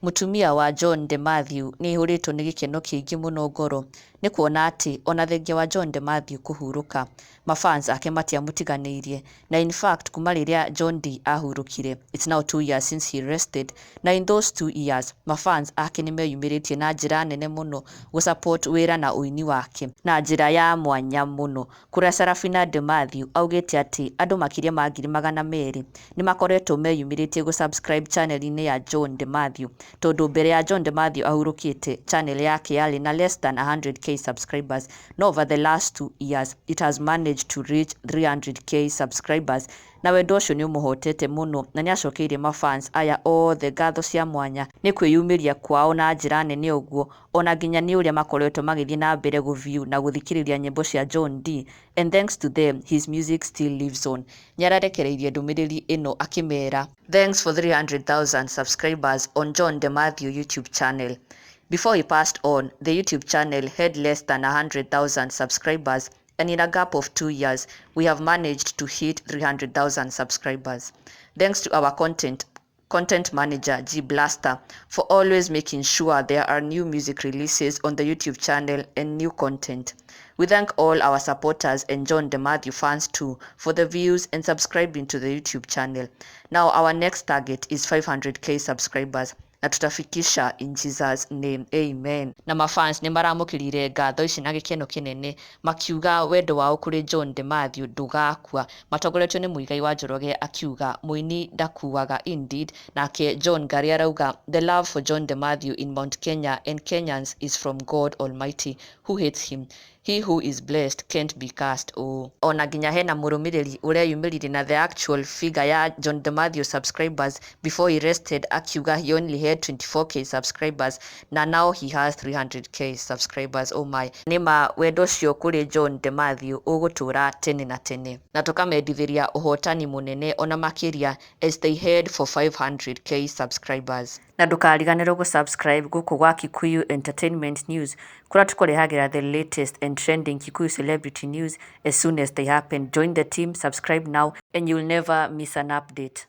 Mûtumia wa John Demathew nĩ ihũrĩtwo nĩ gĩkeno kĩingĩ mũno ngoro nĩ kuona atĩ ona thengia wa John Demathew kũhurũka, mafans ake matiamũtiganĩirie, na in fact kuma rĩrĩa John D ahurũkire, it's now 2 years since he rested, na in those 2 years mafans ake nĩ meyumĩrĩtie na njĩra nene mũno gũsupport wĩra na ũini wake na njĩra ya mwanya mũno, kũrĩa Sarafina Demathew augĩte atĩ andũ makĩria ma 200,000 nĩ makoretwo meyumĩrĩtie gũsubscribe channel-inĩ ya John Demathew, tondũ mbere ya John Demathew ahurũkĩte channel yake yarĩ na less than 100k subscribers, no over the last 2 years it has managed to reach 300k subscribers, na wendo ũcio nĩ ũmũhotete mũno na nĩ acokeirie mafans aya othe ngatho cia mwanya nĩ kwĩyumĩria kwao na njĩra nene ũguo, ona nginya nĩ ũrĩa makoretwo magĩthiĩ na mbere gũview na gũthikĩrĩria nyĩmbo cia John D, and thanks to them his music still lives on. Nĩ ararekereirie ndũmĩrĩri ĩno akĩmera, thanks for 300,000 subscribers on John Demathew YouTube channel. Before he passed on, the YouTube channel had less than 100,000 subscribers, and in a gap of 2 years, we have managed to hit 300,000 subscribers. Thanks to our content manager, G Blaster, for always making sure there are new music releases on the YouTube channel and new content. We thank all our supporters and John Demathew fans too for the views and subscribing to the YouTube channel. Now our next target is 500k subscribers. Na tutafikisha in Jesus name, amen. Na mafans nĩ maramũkĩrire ngatho ici na gĩkeno kĩnene, makiuga wendo wao kũrĩ John Demathew ndũgakua, matongoretio nĩ Mũigai wa Njoroge akiuga mũini ndakuaga indeed, nake John Ngari arauga the love for John Demathew in Mount Kenya and Kenyans is from God Almighty who hates him. He who is blessed can't be cursed. Ona nginya hena mũrũmĩrĩri ũreyumĩririe na the actual figure ya John Demathew subscribers before he rested akiuga he only had 24k subscribers na now he has 300k subscribers. Oh my, nĩma wendo ũcio kũrĩ John Demathew ũgũtũra tene na tene, na tũkamendithĩria ũhotani mũnene ona makĩria as they head for 500k subscribers. Na ndũkariganĩrwo gũsubscribe gũkũ gwa Kikuyu Entertainment News, kũrĩa tũkũrehagĩra the latest and trending Kikuyu celebrity news as soon as they happen. Join the team, subscribe now, and you'll never miss an update.